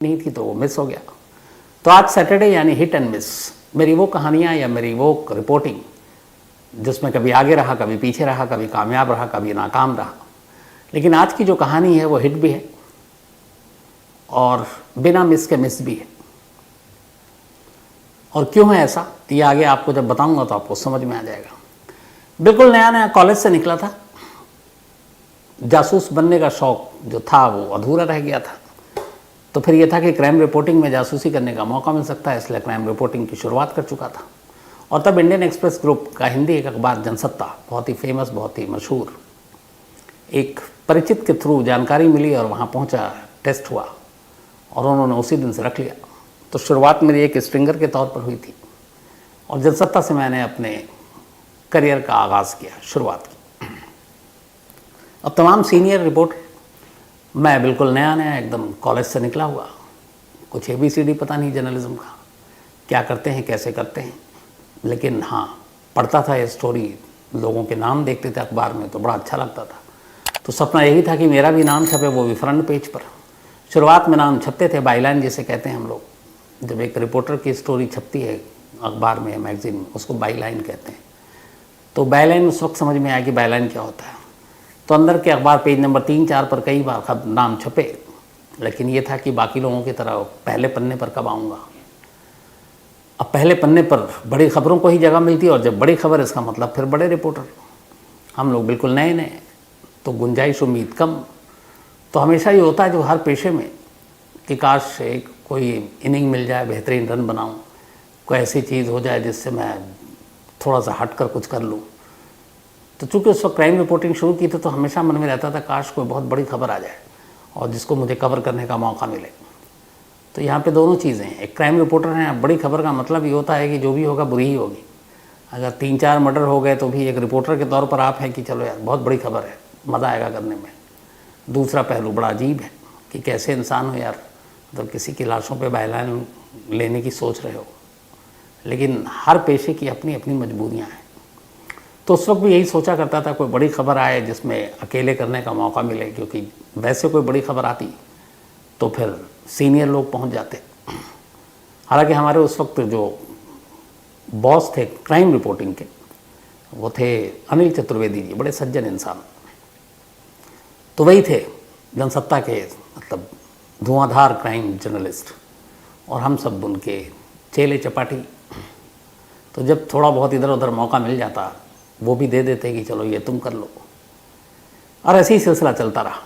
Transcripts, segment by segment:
नहीं थी तो वो मिस हो गया। तो आज सैटरडे यानी हिट एंड मिस, मेरी वो कहानियाँ या मेरी वो रिपोर्टिंग जिसमें कभी आगे रहा, कभी पीछे रहा, कभी कामयाब रहा, कभी नाकाम रहा, लेकिन आज की जो कहानी है वो हिट भी है और बिना मिस के मिस भी है। और क्यों है ऐसा, ये आगे आपको जब बताऊंगा तो आपको समझ में आ जाएगा। बिल्कुल नया नया कॉलेज से निकला था, जासूस बनने का शौक जो था वो अधूरा रह गया था। तो फिर ये था कि क्राइम रिपोर्टिंग में जासूसी करने का मौका मिल सकता है, इसलिए क्राइम रिपोर्टिंग की शुरुआत कर चुका था। और तब इंडियन एक्सप्रेस ग्रुप का हिंदी एक अखबार जनसत्ता, बहुत ही फेमस, बहुत ही मशहूर, एक परिचित के थ्रू जानकारी मिली और वहाँ पहुँचा, टेस्ट हुआ और उन्होंने उसी दिन से रख लिया। तो शुरुआत मेरी एक स्ट्रिंगर के तौर पर हुई थी और जनसत्ता से मैंने अपने करियर का आगाज़ किया, शुरुआत की। अब तमाम सीनियर रिपोर्टर, मैं बिल्कुल नया नया एकदम कॉलेज से निकला हुआ, कुछ ABCD पता नहीं जर्नलिज्म का, क्या करते हैं कैसे करते हैं, लेकिन हाँ पढ़ता था ये स्टोरी, लोगों के नाम देखते थे अखबार में तो बड़ा अच्छा लगता था। तो सपना यही था कि मेरा भी नाम छपे, वो भी फ्रंट पेज पर। शुरुआत में नाम छपते थे बाईलाइन जिसे कहते हैं हम लोग, जब एक रिपोर्टर की स्टोरी छपती है अखबार में, मैगजीन में, उसको बाईलाइन कहते हैं। तो बाईलाइन उस वक्त समझ में आया कि बाईलाइन क्या होता है। तो अंदर के अखबार पेज नंबर 3-4 पर कई बार नाम छपे, लेकिन ये था कि बाकी लोगों की तरह पहले पन्ने पर कब आऊँगा। अब पहले पन्ने पर बड़ी खबरों को ही जगह मिलती है और जब बड़ी खबर, इसका मतलब फिर बड़े रिपोर्टर। हम लोग बिल्कुल नए नए, तो गुंजाइश उम्मीद कम। तो हमेशा ये होता है जो हर पेशे में कि काश एक कोई इनिंग मिल जाए, बेहतरीन रन बनाऊँ, कोई ऐसी चीज़ हो जाए जिससे मैं थोड़ा सा हट कर कुछ कर लूँ। तो चूँकि उस वक्त क्राइम रिपोर्टिंग शुरू की थी तो हमेशा मन में रहता था काश कोई बहुत बड़ी खबर आ जाए और जिसको मुझे कवर करने का मौका मिले। तो यहाँ पे दोनों चीज़ें हैं, एक क्राइम रिपोर्टर हैं, बड़ी खबर का मतलब ये होता है कि जो भी होगा बुरी ही होगी। अगर 3-4 मर्डर हो गए तो भी एक रिपोर्टर के तौर पर आप हैं कि चलो यार बहुत बड़ी खबर है, मज़ा आएगा करने में। दूसरा पहलू बड़ा अजीब है कि कैसे इंसान हो यार, मतलब किसी की लाशों पर बायलाइन लेने की सोच रहे हो। लेकिन हर पेशे की अपनी अपनी मजबूरियाँ हैं। तो उस वक्त भी यही सोचा करता था कोई बड़ी खबर आए जिसमें अकेले करने का मौका मिले, क्योंकि वैसे कोई बड़ी खबर आती तो फिर सीनियर लोग पहुंच जाते। हालांकि हमारे उस वक्त जो बॉस थे क्राइम रिपोर्टिंग के, वो थे अनिल चतुर्वेदी जी, बड़े सज्जन इंसान। तो वही थे जनसत्ता के मतलब धुआंधार क्राइम जर्नलिस्ट और हम सब उनके चेले चपाटी। तो जब थोड़ा बहुत इधर उधर मौका मिल जाता वो भी दे देते कि चलो ये तुम कर लो, और ऐसे ही सिलसिला चलता रहा।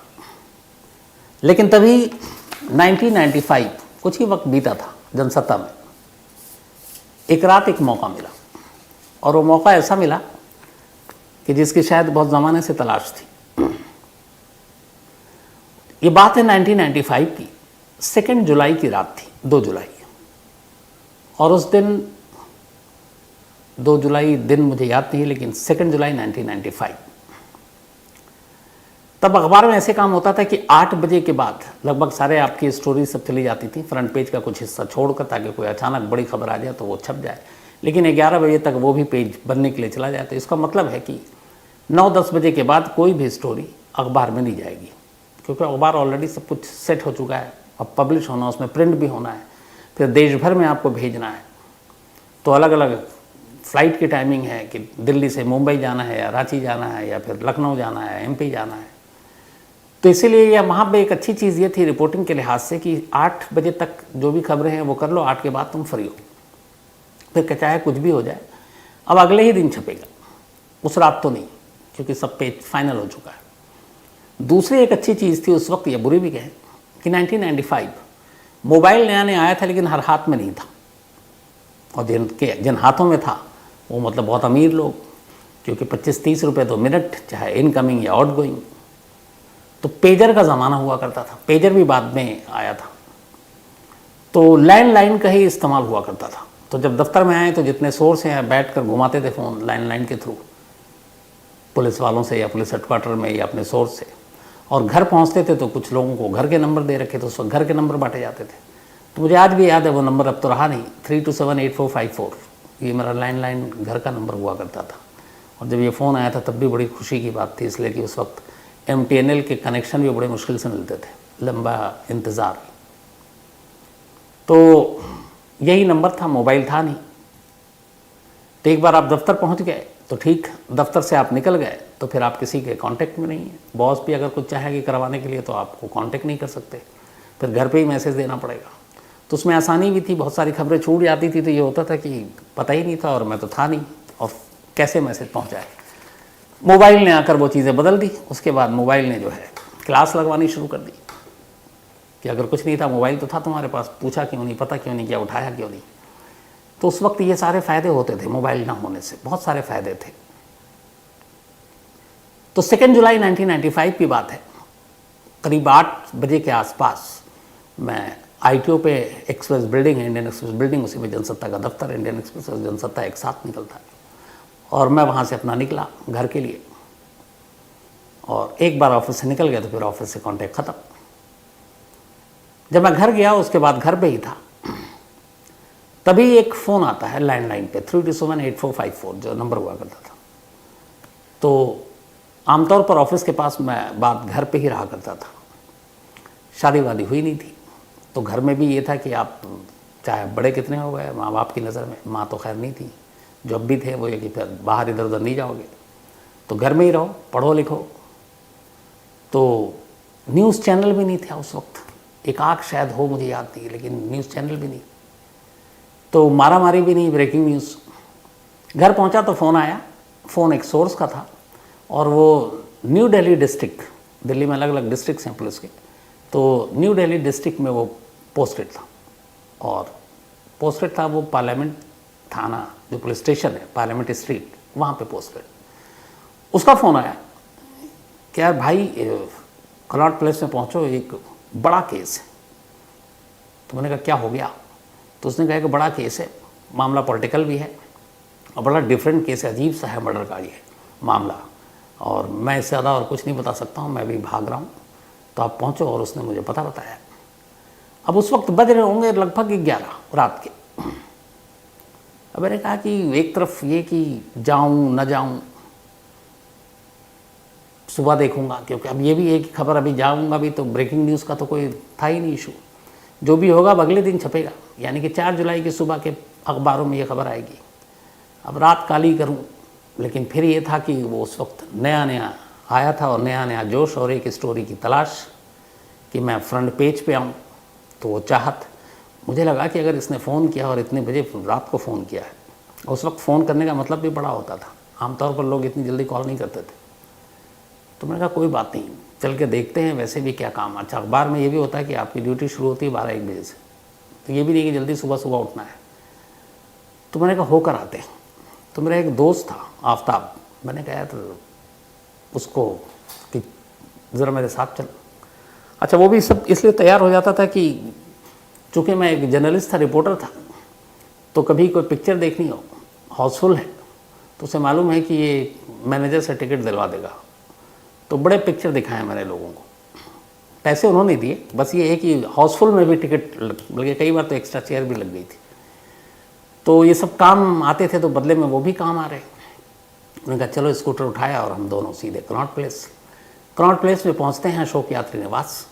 लेकिन तभी 1995 कुछ ही वक्त बीता था जनसत्ता में, एक रात एक मौका मिला और वो मौका ऐसा मिला कि जिसकी शायद बहुत ज़माने से तलाश थी। ये बात है 1995 की, 2 जुलाई की रात थी, 2 जुलाई। और उस दिन 2 जुलाई दिन मुझे याद नहीं, लेकिन 2 जुलाई 1995, तब अखबार में ऐसे काम होता था कि 8 बजे के बाद लगभग सारे आपकी स्टोरी सब चली जाती थी, फ्रंट पेज का कुछ हिस्सा छोड़कर, ताकि कोई अचानक बड़ी खबर आ जाए तो वो छप जाए। लेकिन 11 बजे तक वो भी पेज बनने के लिए चला जाए। तो इसका मतलब है कि 9-10 बजे के बाद कोई भी स्टोरी अखबार में नहीं जाएगी, क्योंकि अखबार ऑलरेडी सब कुछ सेट हो चुका है। अब पब्लिश होना, उसमें प्रिंट भी होना है, फिर देश भर में आपको भेजना है। तो अलग अलग फ़्लाइट की टाइमिंग है कि दिल्ली से मुंबई जाना है या रांची जाना है या फिर लखनऊ जाना है, MP जाना है। तो इसीलिए यह वहाँ पे एक अच्छी चीज़ ये थी रिपोर्टिंग के लिहाज से कि 8 बजे तक जो भी खबरें हैं वो कर लो, 8 के बाद तुम फ्री हो, फिर चाहे कुछ भी हो जाए। अब अगले ही दिन छपेगा, उस रात तो नहीं, क्योंकि सब पेज फाइनल हो चुका है। दूसरी एक अच्छी चीज़ थी उस वक्त, या बुरी भी कहें, कि 1995 मोबाइल नया नया आया था, लेकिन हर हाथ में नहीं था। और जिन हाथों में था वो मतलब बहुत अमीर लोग, क्योंकि 25-30 रुपये तो मिनट, चाहे इनकमिंग या आउटगोइंग। तो पेजर का ज़माना हुआ करता था, पेजर भी बाद में आया था। तो लैंडलाइन का ही इस्तेमाल हुआ करता था। तो जब दफ्तर में आए तो जितने सोर्स हैं बैठ कर घुमाते थे फ़ोन लैंडलाइन के थ्रू, पुलिस वालों से या पुलिस हेडक्वार्टर में या अपने सोर्स से। और घर पहुँचते थे तो कुछ लोगों को घर के नंबर दे रखे, तो उस वक्त घर के नंबर बांटे जाते थे। तो मुझे आज भी याद है वो नंबर, अब तो रहा नहीं, 327845 ये मेरा लैंडलाइन घर का नंबर हुआ करता था। और जब ये फ़ोन आया था तब भी बड़ी खुशी की बात थी, इसलिए कि उस वक्त MTNL के कनेक्शन भी बड़े मुश्किल से मिलते थे, लंबा इंतज़ार। तो यही नंबर था, मोबाइल था नहीं। तो एक बार आप दफ्तर पहुंच गए तो ठीक, दफ्तर से आप निकल गए तो फिर आप किसी के कांटेक्ट में नहीं है। बॉस भी अगर कुछ चाहेगी करवाने के लिए तो आपको कांटेक्ट नहीं कर सकते, फिर घर पे ही मैसेज देना पड़ेगा। तो उसमें आसानी भी थी, बहुत सारी खबरें छूट जाती थी तो ये होता था कि पता ही नहीं था और मैं तो था नहीं, और कैसे मैसेज पहुँचाए। मोबाइल ने आकर वो चीज़ें बदल दी। उसके बाद मोबाइल ने जो है क्लास लगवानी शुरू कर दी कि अगर कुछ नहीं था, मोबाइल तो था तुम्हारे पास, पूछा क्यों नहीं, पता क्यों नहीं किया, उठाया क्यों नहीं। तो उस वक्त ये सारे फ़ायदे होते थे मोबाइल ना होने से, बहुत सारे फ़ायदे थे। तो 2 जुलाई 1995 की बात है, करीब 8 बजे के आसपास मैं ITO पे एक्सप्रेस बिल्डिंग है, इंडियन एक्सप्रेस बिल्डिंग, उसी में जनसत्ता का दफ्तर, इंडियन एक्सप्रेस और जनसत्ता एक साथ निकलता है। और मैं वहाँ से अपना निकला घर के लिए, और एक बार ऑफिस से निकल गया तो फिर ऑफिस से कांटेक्ट ख़त्म। जब मैं घर गया उसके बाद घर पे ही था, तभी एक फ़ोन आता है लैंडलाइन पे 3278454 जो नंबर हुआ करता था। तो आमतौर पर ऑफिस के पास मैं बात घर पे ही रहा करता था, शादी वादी हुई नहीं थी। तो घर में भी ये था कि आप चाहे बड़े कितने हो गए, माँ बाप की नज़र में, माँ तो खैर नहीं थी, जो अब भी थे वो ये कि फिर बाहर इधर उधर नहीं जाओगे, तो घर में ही रहो, पढ़ो लिखो। तो न्यूज़ चैनल भी नहीं था उस वक्त, एक आख शायद हो, मुझे याद नहीं, लेकिन न्यूज़ चैनल भी नहीं, तो मारा मारी भी नहीं, ब्रेकिंग न्यूज़। घर पहुंचा तो फ़ोन आया, फ़ोन एक सोर्स का था, और वो न्यू दिल्ली डिस्ट्रिक्ट, दिल्ली में अलग अलग डिस्ट्रिक्ट्स हैं पुलिस के, तो न्यू दिल्ली डिस्ट्रिक्ट में वो पोस्टेड था। और पोस्टेड था वो पार्लियामेंट थाना, जो पुलिस स्टेशन है पार्लियामेंट स्ट्रीट, वहाँ पे पोस्टेड। उसका फ़ोन आया कि यार भाई कनॉट प्लेस में पहुँचो, एक बड़ा केस है। तो मैंने कहा क्या हो गया? तो उसने कहा कि बड़ा केस है, मामला पॉलिटिकल भी है और बड़ा डिफरेंट केस है, अजीब सा है, मर्डर का ये मामला, और मैं इससे ज़्यादा और कुछ नहीं बता सकता हूँ, मैं भी भाग रहा हूँ, तो आप पहुँचो। और उसने मुझे पता बताया। अब उस वक्त बज रहे होंगे लगभग 11 रात के। अब मैंने कहा कि एक तरफ ये कि जाऊँ न जाऊँ, सुबह देखूँगा, क्योंकि अब ये भी है कि खबर अभी जाऊँगा भी तो ब्रेकिंग न्यूज़ का तो कोई था ही नहीं इशू, जो भी होगा अब अगले दिन छपेगा, यानी कि 4 जुलाई की सुबह के अखबारों में ये खबर आएगी। अब रात काली करूं, लेकिन फिर ये था कि वो उस वक्त नया नया आया था और नया नया जोश और एक स्टोरी की तलाश कि मैं फ्रंट पेज पे आऊं। तो वो चाहत, मुझे लगा कि अगर इसने फ़ोन किया और इतने बजे रात को फ़ोन किया है, उस वक्त फ़ोन करने का मतलब भी बड़ा होता था, आमतौर पर लोग इतनी जल्दी कॉल नहीं करते थे। तो मैंने कहा कोई बात नहीं, चल के देखते हैं, वैसे भी क्या काम। अच्छा, अखबार में ये भी होता है कि आपकी ड्यूटी शुरू होती है 12-1 बजे से, तो ये भी नहीं कि जल्दी सुबह सुबह उठना है। तो मैंने कहा होकर आते हैं। तो मेरा एक दोस्त था आफ्ताब, मैंने कहा तो उसको कि ज़रा मेरे साथ चल। अच्छा, वो भी सब इसलिए तैयार हो जाता था कि चूँकि मैं एक जर्नलिस्ट था, रिपोर्टर था, तो कभी कोई पिक्चर देखनी हो, हाउसफुल है, तो उसे मालूम है कि ये मैनेजर से टिकट दिलवा देगा। तो बड़े पिक्चर दिखाए मैंने लोगों को, पैसे उन्होंने दिए, बस ये है कि हाउसफुल में भी टिकट लगे, कई बार तो एक्स्ट्रा चेयर भी लग गई थी। तो ये सब काम आते थे, तो बदले में वो भी काम आ रहे। उन्होंने कहा चलो, स्कूटर उठाया और हम दोनों सीधे कनॉट प्लेस में पहुंचते हैं, अशोक यात्री निवास।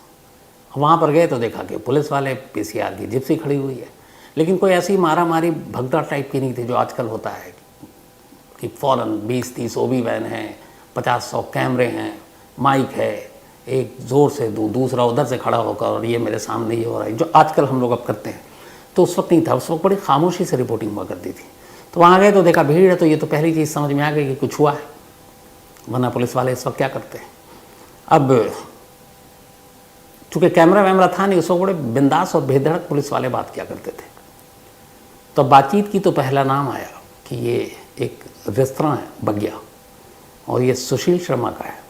वहाँ पर गए तो देखा कि पुलिस वाले, PCR की जिप्सी खड़ी हुई है, लेकिन कोई ऐसी मारा मारी भगदड़ टाइप की नहीं थी जो आजकल होता है कि फ़ौरन 20-30 OB वैन हैं, 50-100 कैमरे हैं, माइक है, एक ज़ोर से दूसरा उधर से खड़ा होकर और ये मेरे सामने ये हो रहा है, जो आजकल हम लोग अब करते हैं। तो उस वक्त नहीं था, उस वक्त बड़ी खामोशी से रिपोर्टिंग हुआ करती थी। तो वहाँ गए तो देखा भीड़ है, तो ये तो पहली चीज़ समझ में आ गई कि कुछ हुआ है, वरना पुलिस वाले इस वक्त क्या करते हैं। अब चूँकि कैमरा वैमरा था नहीं, उस वक्त बड़े बिंदास और बेधड़क पुलिस वाले बात किया करते थे। तो बातचीत की तो पहला नाम आया कि ये एक रेस्तरां है बगिया, और ये सुशील शर्मा का है।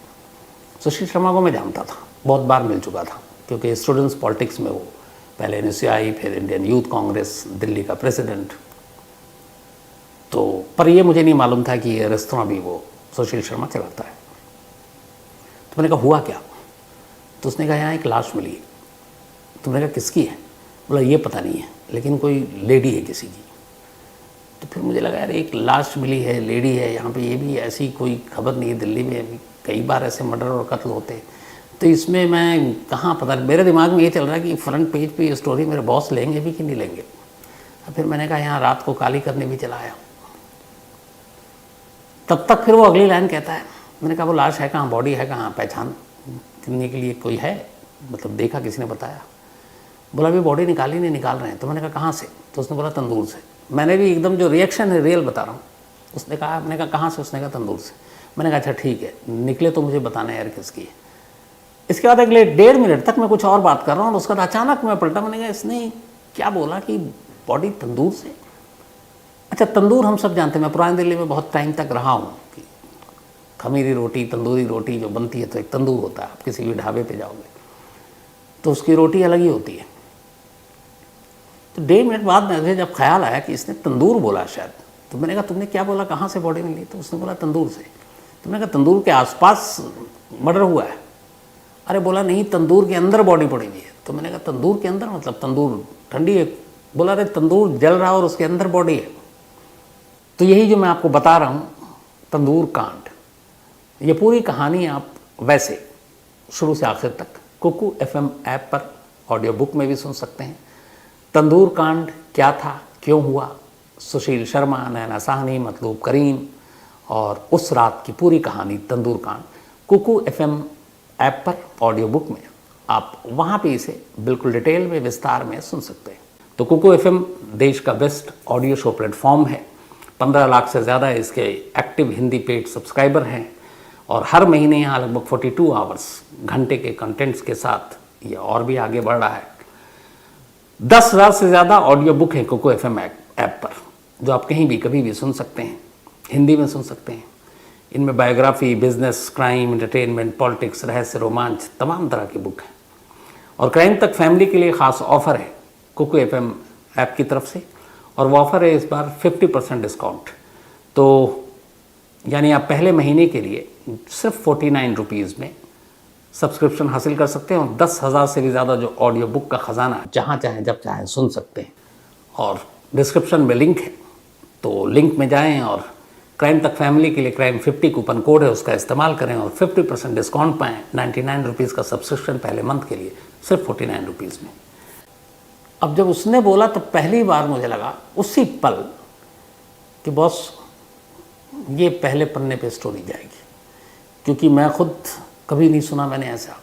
सुशील शर्मा को मैं जानता था, बहुत बार मिल चुका था, क्योंकि स्टूडेंट्स पॉलिटिक्स में वो पहले NSUI, फिर इंडियन यूथ कांग्रेस, दिल्ली का प्रेसिडेंट। तो पर ये मुझे नहीं मालूम था कि ये रेस्तरां भी वो सुशील शर्मा चलाता है। तो मैंने कहा हुआ क्या? तो उसने कहा यहाँ एक लाश मिली है। तो मैंने कहा किसकी है? बोला ये पता नहीं है, लेकिन कोई लेडी है किसी की। तो फिर मुझे लगा यार एक लाश मिली है, लेडी है, यहाँ पे ये भी ऐसी कोई खबर नहीं है। दिल्ली में कई बार ऐसे मर्डर और कत्ल होते हैं, तो इसमें मैं कहाँ पता, मेरे दिमाग में ये चल रहा है कि फ्रंट पेज पे ये स्टोरी मेरे बॉस लेंगे भी कि नहीं लेंगे। फिर मैंने कहा यहाँ रात को काली करने भी चला आया। तब तक फिर वो अगली लाइन कहता है, मैंने कहा वो लाश है कहाँ, बॉडी है कहाँ, पहचान करने के लिए कोई है, मतलब देखा किसी ने बताया? बोला अभी बॉडी निकाली नहीं, निकाल रहे हैं। तो मैंने कहा कहाँ से? तो उसने बोला तंदूर से। मैंने भी एकदम जो रिएक्शन है रियल बता रहा हूँ। उसने कहा, मैंने कहा कहाँ से? उसने कहा तंदूर से। मैंने कहा अच्छा ठीक है, निकले तो मुझे बताना यार किसकी है। इसके बाद अगले 1.5 मिनट तक मैं कुछ और बात कर रहा हूँ और उसके बाद अचानक मैं पलटा। मैंने कहा इसने क्या बोला कि बॉडी तंदूर से? अच्छा तंदूर हम सब जानते हैं, मैं पुरानी दिल्ली में बहुत टाइम तक रहा हूँ कि खमीरी रोटी, तंदूरी रोटी जो बनती है तो एक तंदूर होता है। आप किसी भी ढाबे पे जाओगे तो उसकी रोटी अलग ही होती है। तो 1.5 मिनट बाद मुझे जब ख्याल आया कि इसने तंदूर बोला शायद, तो मैंने कहा तुमने क्या बोला, कहाँ से बॉडी मिली? तो उसने बोला तंदूर से। तो मैंने कहा तंदूर के आसपास मर्डर हुआ है? अरे बोला नहीं, तंदूर के अंदर बॉडी पड़ी हुई है। तो मैंने कहा तंदूर के अंदर मतलब तंदूर ठंडी है? बोला अरे तंदूर जल रहा और उसके अंदर बॉडी है। तो यही जो मैं आपको बता रहा हूँ तंदूर कांड, ये पूरी कहानी आप वैसे शुरू से आखिर तक कुकू FM ऐप पर ऑडियो बुक में भी सुन सकते हैं। तंदूर कांड क्या था, क्यों हुआ, सुशील शर्मा, नैना साहनी, मतलूब करीम और उस रात की पूरी कहानी तंदूर कांड कुकू FM ऐप पर ऑडियो बुक में, आप वहाँ पे इसे बिल्कुल डिटेल में विस्तार में सुन सकते हैं। तो कुकू FM देश का बेस्ट ऑडियो शो प्लेटफॉर्म है। 15 लाख से ज़्यादा इसके एक्टिव हिंदी पेड सब्सक्राइबर हैं और हर महीने यहाँ लगभग 42 आवर्स घंटे के कंटेंट्स के साथ ये और भी आगे बढ़ रहा है। 10,000 से ज़्यादा ऑडियो बुक हैं कुकू FM ऐप पर, जो आप कहीं भी कभी भी सुन सकते हैं, हिंदी में सुन सकते हैं। इनमें biography, business, crime, entertainment, politics, रहस्य, रोमांच, तमाम तरह की बुक हैं। और क्राइम तक फैमिली के लिए ख़ास ऑफ़र है कुकू FM ऐप की तरफ से, और वो ऑफ़र है इस बार 50% डिस्काउंट। तो यानी आप पहले महीने के लिए सिर्फ 49 रुपीज़ में सब्सक्रिप्शन हासिल कर सकते हैं और 10,000 से भी ज़्यादा जो ऑडियो बुक का ख़जाना जहाँ चाहें जब चाहें सुन सकते हैं। और डिस्क्रिप्शन में लिंक है, तो लिंक में जाएं और क्राइम तक फैमिली के लिए क्राइम 50 कूपन कोड है, उसका इस्तेमाल करें और 50% डिस्काउंट पाएँ। 99 रुपीज़ का सब्सक्रिप्शन पहले मंथ के लिए सिर्फ 49 रुपीज़ में। अब जब उसने बोला तो पहली बार मुझे लगा उसी पल कि बॉस ये पहले पन्ने पे स्टोरी जाएगी, क्योंकि मैं खुद कभी नहीं सुना मैंने ऐसा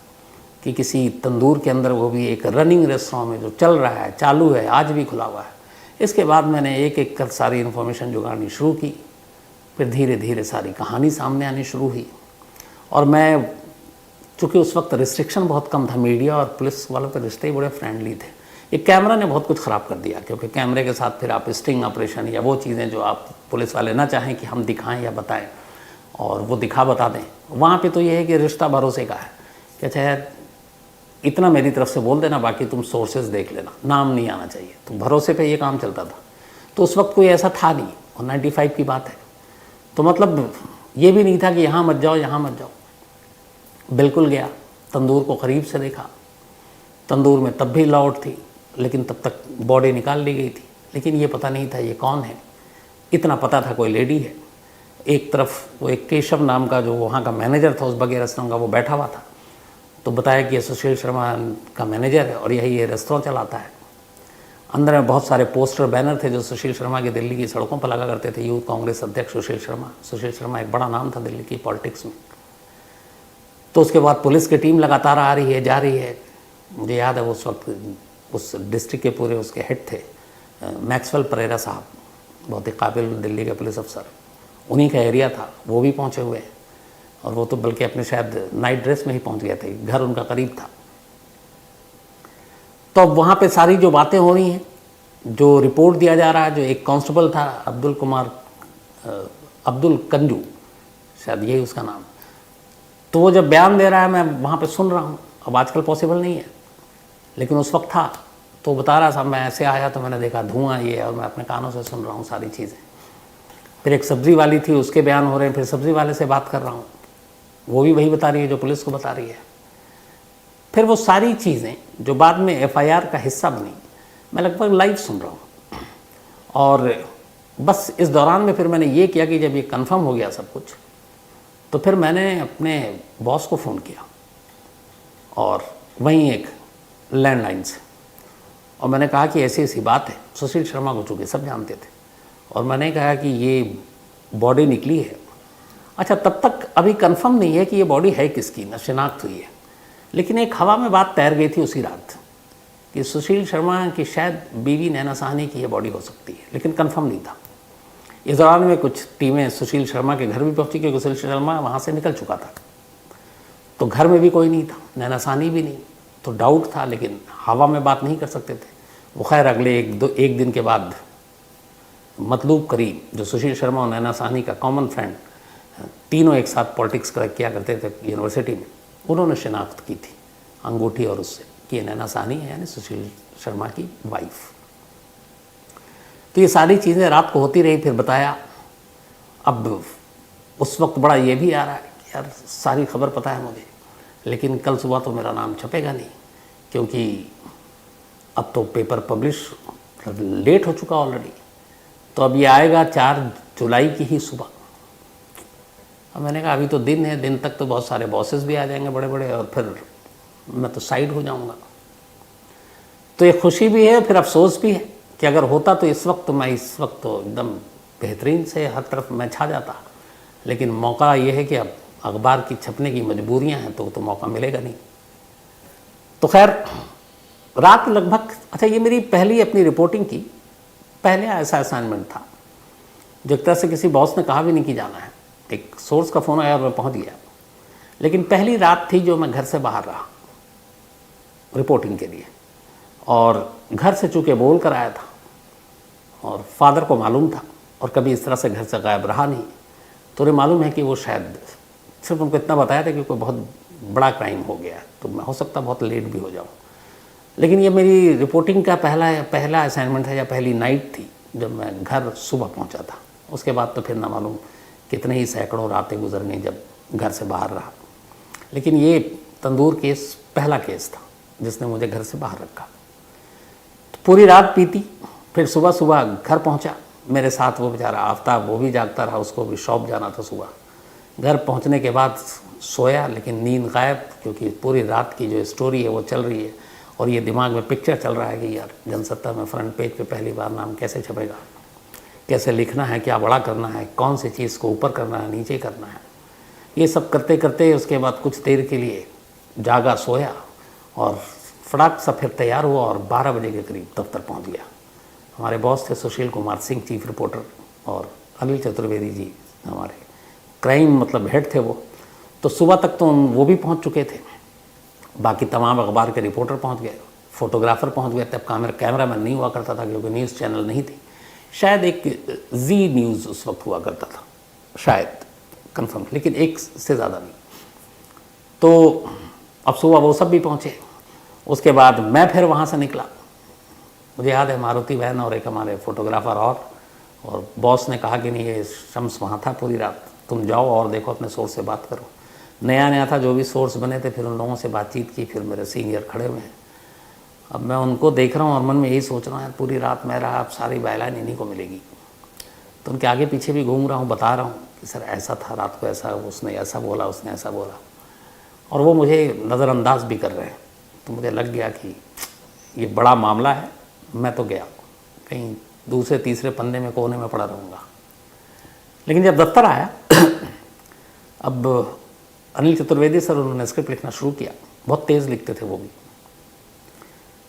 कि किसी तंदूर के अंदर, वो भी एक रनिंग रेस्टोरेंट में जो चल रहा है, चालू है, आज भी खुला हुआ है। इसके बाद मैंने एक एक कर सारी इन्फॉर्मेशन जुगाड़नी शुरू की, फिर धीरे धीरे सारी कहानी सामने आनी शुरू हुई। और मैं चूँकि उस वक्त रिस्ट्रिक्शन बहुत कम था, मीडिया और पुलिस वालों के रिश्ते बड़े फ्रेंडली थे। ये कैमरा ने बहुत कुछ ख़राब कर दिया, क्योंकि कैमरे के साथ फिर आप स्टिंग ऑपरेशन या वो चीज़ें जो आप पुलिस वाले ना चाहें कि हम दिखाएं या बताएं और वो बता दें, वहाँ पे तो ये है कि रिश्ता भरोसे का है कि अच्छा यार इतना मेरी तरफ से बोल देना, बाकी तुम सोर्सेज देख लेना, नाम नहीं आना चाहिए। तो भरोसे पे ये काम चलता था। तो उस वक्त कोई ऐसा था नहीं, और 95 की बात है। तो मतलब ये भी नहीं था कि यहाँ मत जाओ, यहाँ मत जाओ। बिल्कुल गया, तंदूर को करीब से देखा। तंदूर में तब भी लौट थी, लेकिन तब तक बॉडी निकाल ली गई थी। लेकिन ये पता नहीं था ये कौन है। इतना पता था कोई लेडी है। एक तरफ वो एक केशव नाम का जो वहाँ का मैनेजर था उस बगैर रेस्टोरेंट का, वो बैठा हुआ था। तो बताया कि ये सुशील शर्मा का मैनेजर है और यही ये रेस्टोरेंट चलाता है। अंदर में बहुत सारे पोस्टर बैनर थे जो सुशील शर्मा की दिल्ली की सड़कों पर लगा करते थे। यूथ कांग्रेस अध्यक्ष सुशील शर्मा। सुशील शर्मा एक बड़ा नाम था दिल्ली की पॉलिटिक्स में। तो उसके बाद पुलिस की टीम लगातार आ रही है, जा रही है। मुझे याद है उस वक्त उस डिस्ट्रिक्ट के पूरे उसके हेड थे मैक्सवेल परेरा साहब, बहुत ही काबिल दिल्ली के पुलिस अफसर। उन्हीं का एरिया था, वो भी पहुँचे हुए। और वो तो बल्कि अपने शायद नाइट ड्रेस में ही पहुँच गए थे, घर उनका करीब था। तो अब वहाँ पे सारी जो बातें हो रही हैं, जो रिपोर्ट दिया जा रहा है, जो एक कांस्टेबल था अब्दुल कंजू, शायद यही उसका नाम, तो वो जब बयान दे रहा है मैं वहाँ पे सुन रहा हूँ। अब आजकल पॉसिबल नहीं है, लेकिन उस वक्त था। तो बता रहा था, मैं ऐसे आया तो मैंने देखा धुआं ये, और मैं अपने कानों से सुन रहा हूँ सारी चीज़ें। फिर एक सब्ज़ी वाली थी, उसके बयान हो रहे हैं, फिर सब्ज़ी वाले से बात कर रहा हूँ, वो भी वही बता रही है जो पुलिस को बता रही है। फिर वो सारी चीज़ें जो बाद में FIR का हिस्सा बनी, मैं लगभग लाइव सुन रहा हूँ। और बस इस दौरान में फिर मैंने ये किया कि जब ये कंफर्म हो गया सब कुछ, तो फिर मैंने अपने बॉस को फ़ोन किया और वहीं एक लैंडलाइन से, और मैंने कहा कि ऐसी ऐसी बात है। सुशील शर्मा को चूँकि सब जानते थे, और मैंने कहा कि ये बॉडी निकली है। अच्छा, तब तक अभी कंफर्म नहीं है कि ये बॉडी है किसकी, न शिनाख्त हुई है, लेकिन एक हवा में बात तैर गई थी उसी रात कि सुशील शर्मा की शायद बीवी नैना साहनी की ये बॉडी हो सकती है, लेकिन कंफर्म नहीं था। इस दौरान में कुछ टीमें सुशील शर्मा के घर भी पहुंची, क्योंकि सुशील शर्मा वहाँ से निकल चुका था, तो घर में भी कोई नहीं था, नैना साहनी भी नहीं, तो डाउट था, लेकिन हवा में बात नहीं कर सकते थे वो। खैर अगले एक दिन के बाद मतलूब करीम, जो सुशील शर्मा और नैना साहनी का कॉमन फ्रेंड, तीनों एक साथ पॉलिटिक्स किया करते थे यूनिवर्सिटी में, उन्होंने शिनाख्त की थी अंगूठी और उससे कि ये नैना साहनी है, यानी सुशील शर्मा की वाइफ। तो ये सारी चीज़ें रात को होती रही, फिर बताया। अब उस वक्त बड़ा ये भी आ रहा है कि यार सारी खबर पता है मुझे, लेकिन कल सुबह तो मेरा नाम छपेगा नहीं, क्योंकि अब तो पेपर पब्लिश लेट हो चुका ऑलरेडी, तो अब ये आएगा 4 जुलाई की ही सुबह। अब मैंने कहा अभी तो दिन है, दिन तक तो बहुत सारे बॉसेस भी आ जाएंगे बड़े बड़े, और फिर मैं तो साइड हो जाऊंगा। तो ये खुशी भी है, फिर अफसोस भी है कि अगर होता तो इस वक्त तो एकदम बेहतरीन से हर तरफ मैं छा जाता, लेकिन मौका ये है कि अब अखबार की छपने की मजबूरियां हैं, तो मौका मिलेगा नहीं। तो खैर रात लगभग, अच्छा ये मेरी पहली अपनी रिपोर्टिंग की पहले ऐसा असाइनमेंट था, जो एक तरह से किसी बॉस ने कहा भी नहीं कि जाना है, एक सोर्स का फ़ोन आया और मैं पहुंच गया। लेकिन पहली रात थी जो मैं घर से बाहर रहा रिपोर्टिंग के लिए, और घर से चूँकि बोल कर आया था, और फादर को मालूम था, और कभी इस तरह से घर से गायब रहा नहीं, तो उन्हें मालूम है कि वो शायद सिर्फ उनको इतना बताया था कि कोई बहुत बड़ा क्राइम हो गया, तो मैं हो सकता बहुत लेट भी हो जाऊँ। लेकिन ये मेरी रिपोर्टिंग का पहला असाइनमेंट था, या पहली नाइट थी जब मैं घर सुबह पहुंचा था। उसके बाद तो फिर ना मालूम कितने ही सैकड़ों रातें गुजर गई जब घर से बाहर रहा। लेकिन ये तंदूर केस पहला केस था जिसने मुझे घर से बाहर रखा। तो पूरी रात बीती, फिर सुबह सुबह घर पहुंचा। मेरे साथ वो बेचारा आफ्ताब, वो भी जागता रहा, उसको भी शॉप जाना था सुबह। घर पहुंचने के बाद सोया, लेकिन नींद गायब, क्योंकि पूरी रात की जो स्टोरी है वो चल रही है, और ये दिमाग में पिक्चर चल रहा है कि यार जनसत्ता में फ्रंट पेज पे पहली बार नाम कैसे छपेगा, कैसे लिखना है, क्या बड़ा करना है, कौन सी चीज़ को ऊपर करना है, नीचे करना है। ये सब करते करते उसके बाद कुछ देर के लिए जागा, सोया, और फटाक सा फिर तैयार हुआ, और 12 बजे के करीब दफ्तर पहुंच गया। हमारे बॉस थे सुशील कुमार सिंह, चीफ रिपोर्टर, और अनिल चतुर्वेदी जी हमारे क्राइम मतलब हेड थे वो। तो सुबह तक तो वो भी पहुंच चुके थे, बाकी तमाम अखबार के रिपोर्टर पहुंच गए, फोटोग्राफर पहुंच गए। तब कैमरामैन नहीं हुआ करता था, क्योंकि न्यूज़ चैनल नहीं थी। शायद एक जी न्यूज़ उस वक्त हुआ करता था, शायद, कंफर्म, लेकिन एक से ज़्यादा नहीं। तो अब सुबह वो सब भी पहुँचे। उसके बाद मैं फिर वहाँ से निकला। मुझे याद है मारुति बहन और एक हमारे फोटोग्राफर और बॉस ने कहा कि नहीं, ये शम्स वहाँ था पूरी रात, तुम जाओ और देखो, अपने सोर्स से बात करो। नया नया था, जो भी सोर्स बने थे, फिर उन लोगों से बातचीत की। फिर मेरे सीनियर खड़े हुए हैं, अब मैं उनको देख रहा हूँ और मन में यही सोच रहा हूँ, पूरी रात मैं रहा, अब सारी बाइलाइन इन्हीं को मिलेगी। तो उनके आगे पीछे भी घूम रहा हूँ, बता रहा हूँ कि सर ऐसा था रात को, ऐसा, उसने ऐसा बोला, उसने ऐसा बोला, और वो मुझे नज़रअंदाज भी कर रहे हैं। तो मुझे लग गया कि ये बड़ा मामला है। मैं तो गया, कहीं दूसरे तीसरे पन्ने में कोने में पड़ा रहूँगा। लेकिन जब दफ्तर आया अब अनिल चतुर्वेदी सर, उन्होंने स्क्रिप्ट लिखना शुरू किया। बहुत तेज़ लिखते थे वो भी।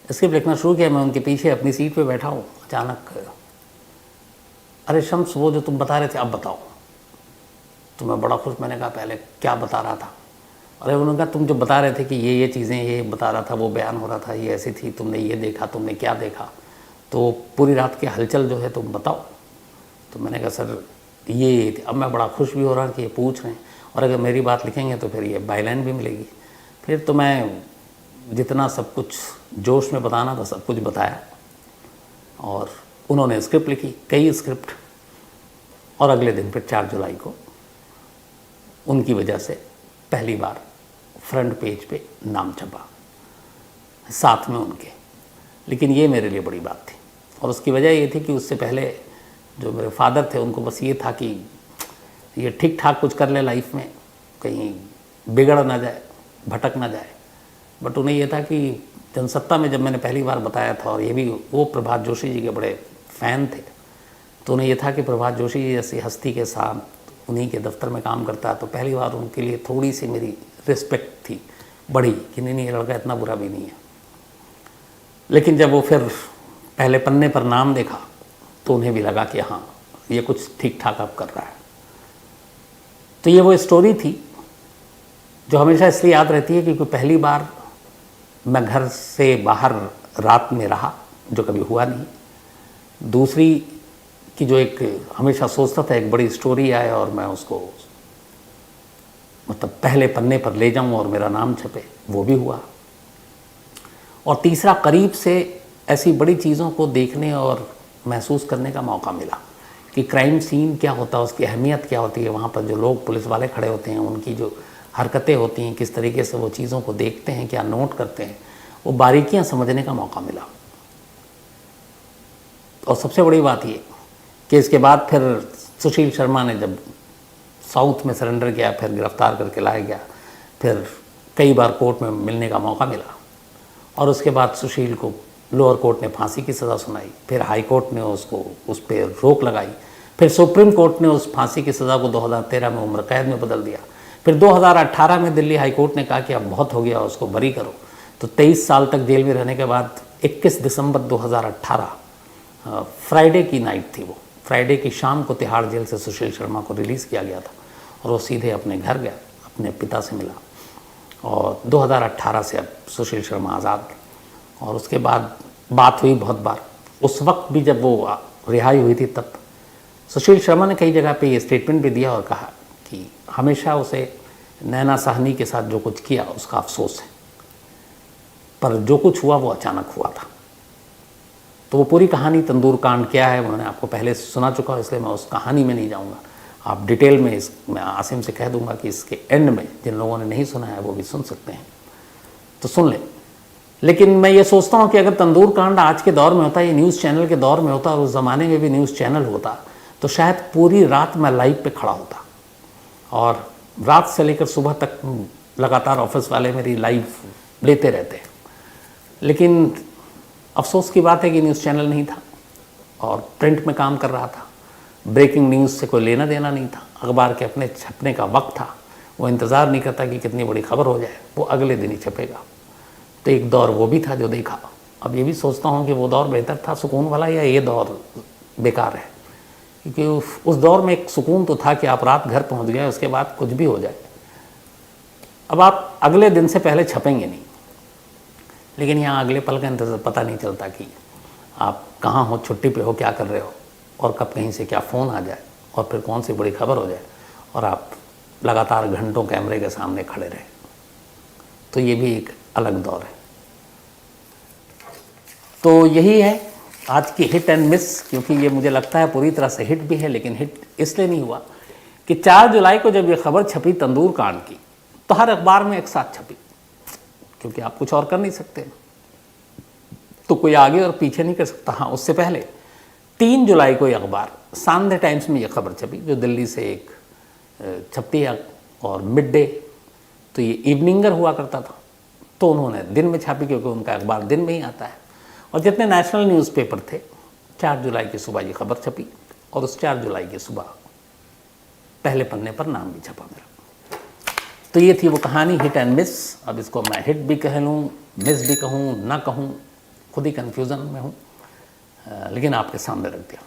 स्क्रिप्ट लिखना शुरू किया, मैं उनके पीछे अपनी सीट पे बैठा हूँ। अचानक, अरे शम्स, वो जो तुम बता रहे थे अब बताओ। तो मैं बड़ा खुश, मैंने कहा पहले क्या बता रहा था? अरे उन्होंने कहा तुम जो बता रहे थे कि ये चीज़ें, ये बता रहा था, वो बयान हो रहा था, ये ऐसी थी, तुमने ये देखा, तुमने क्या देखा, तो पूरी रात की हलचल जो है तुम बताओ। तो मैंने कहा सर ये, अब मैं बड़ा खुश भी हो रहा कि ये पूछ रहे हैं, और अगर मेरी बात लिखेंगे तो फिर ये बाइलाइन भी मिलेगी। फिर तो मैं जितना सब कुछ जोश में बताना था सब कुछ बताया, और उन्होंने स्क्रिप्ट लिखी, कई स्क्रिप्ट, और अगले दिन फिर 4 जुलाई को उनकी वजह से पहली बार फ्रंट पेज पे नाम छपा, साथ में उनके। लेकिन ये मेरे लिए बड़ी बात थी, और उसकी वजह ये थी कि उससे पहले जो मेरे फादर थे, उनको बस ये था कि ये ठीक ठाक कुछ कर ले लाइफ में, कहीं बिगड़ ना जाए, भटक ना जाए। बट उन्हें ये था कि जनसत्ता में जब मैंने पहली बार बताया था, और ये भी वो प्रभात जोशी जी के बड़े फ़ैन थे, तो उन्हें ये था कि प्रभात जोशी जी जैसी हस्ती के साथ उन्हीं के दफ्तर में काम करता, तो पहली बार उनके लिए थोड़ी सी मेरी रिस्पेक्ट थी बड़ी कि नहीं ये लड़का इतना बुरा भी नहीं है। लेकिन जब वो फिर पहले पन्ने पर नाम देखा तो उन्हें भी लगा कि हाँ ये कुछ ठीक ठाक अब कर रहा है। तो ये वो स्टोरी थी जो हमेशा इसलिए याद रहती है क्योंकि पहली बार मैं घर से बाहर रात में रहा, जो कभी हुआ नहीं। दूसरी कि जो एक हमेशा सोचता था एक बड़ी स्टोरी आए और मैं उसको मतलब पहले पन्ने पर ले जाऊं और मेरा नाम छपे, वो भी हुआ। और तीसरा, करीब से ऐसी बड़ी चीज़ों को देखने और महसूस करने का मौका मिला कि क्राइम सीन क्या होता है, उसकी अहमियत क्या होती है, वहाँ पर जो लोग पुलिस वाले खड़े होते हैं उनकी जो हरकतें होती हैं, किस तरीके से वो चीज़ों को देखते हैं, क्या नोट करते हैं, वो बारीकियाँ समझने का मौका मिला। और सबसे बड़ी बात ये कि इसके बाद फिर सुशील शर्मा ने जब साउथ में सरेंडर किया, फिर गिरफ्तार करके लाया गया, फिर कई बार कोर्ट में मिलने का मौका मिला, और उसके बाद सुशील को लोअर कोर्ट ने फांसी की सज़ा सुनाई, फिर हाई कोर्ट ने उसको उस पर रोक लगाई, फिर सुप्रीम कोर्ट ने उस फांसी की सज़ा को 2013 में उम्र कैद में बदल दिया, फिर 2018 में दिल्ली हाई कोर्ट ने कहा कि अब बहुत हो गया, उसको बरी करो। तो 23 साल तक जेल में रहने के बाद 21 दिसंबर 2018 फ्राइडे की नाइट थी, वो फ्राइडे की शाम को तिहाड़ जेल से सुशील शर्मा को रिलीज़ किया गया था और वो सीधे अपने घर गया, अपने पिता से मिला, और 2018 से अब सुशील शर्मा आज़ाद। और उसके बाद बात हुई बहुत बार। उस वक्त भी जब वो रिहाई हुई थी तब सुशील शर्मा ने कई जगह पे ये स्टेटमेंट भी दिया और कहा कि हमेशा उसे नैना साहनी के साथ जो कुछ किया उसका अफसोस है, पर जो कुछ हुआ वो अचानक हुआ था। तो वो पूरी कहानी तंदूर कांड क्या है मैंने आपको पहले सुना चुका हूँ, इसलिए मैं उस कहानी में नहीं जाऊँगा। आप डिटेल में मैं आसिम से कह दूंगा कि इसके एंड में जिन लोगों ने नहीं सुना है वो भी सुन सकते हैं, तो सुन लें। लेकिन मैं ये सोचता हूँ कि अगर तंदूर कांड आज के दौर में होता, ये न्यूज़ चैनल के दौर में होता और उस ज़माने में भी न्यूज़ चैनल होता, तो शायद पूरी रात मैं लाइव पे खड़ा होता और रात से लेकर सुबह तक लगातार ऑफिस वाले मेरी लाइव लेते रहते। लेकिन अफसोस की बात है कि न्यूज़ चैनल नहीं था और प्रिंट में काम कर रहा था, ब्रेकिंग न्यूज़ से कोई लेना देना नहीं था, अखबार के अपने छपने का वक्त था, वो इंतज़ार नहीं करता कि कितनी बड़ी खबर हो जाए, वो अगले दिन ही छपेगा। तो एक दौर वो भी था जो देखा। अब ये भी सोचता हूँ कि वो दौर बेहतर था, सुकून वाला, या ये दौर बेकार है, क्योंकि उस दौर में एक सुकून तो था कि आप रात घर पहुँच गए, उसके बाद कुछ भी हो जाए, अब आप अगले दिन से पहले छपेंगे नहीं। लेकिन यहाँ अगले पल का इंतज़ार, पता नहीं चलता कि आप कहाँ हो, छुट्टी पे हो, क्या कर रहे हो, और कब कहीं से क्या फ़ोन आ जाए और फिर कौन सी बड़ी खबर हो जाए और आप लगातार घंटों कैमरे के सामने खड़े रहे। तो ये भी एक अलग दौर है। तो यही है आज की हिट एंड मिस, क्योंकि ये मुझे लगता है पूरी तरह से हिट भी है, लेकिन हिट इसलिए नहीं हुआ कि 4 जुलाई को जब ये खबर छपी तंदूर कांड की, तो हर अखबार में एक साथ छपी, क्योंकि आप कुछ और कर नहीं सकते, तो कोई आगे और पीछे नहीं कर सकता। हाँ, उससे पहले 3 जुलाई को ये अखबार संडे टाइम्स में ये खबर छपी, जो दिल्ली से एक छपती है और मिड डे, तो ये इवनिंगर हुआ करता था, तो उन्होंने दिन में छापी क्योंकि उनका अखबार दिन में ही आता है। और जितने नेशनल न्यूज़पेपर थे, 4 जुलाई की सुबह ये खबर छपी और उस 4 जुलाई की सुबह पहले पन्ने पर नाम भी छपा मेरा। तो ये थी वो कहानी, हिट एंड मिस। अब इसको मैं हिट भी कह लूँ, मिस भी कहूँ, ना कहूँ, खुद ही कन्फ्यूज़न में हूँ, लेकिन आपके सामने रख दिया।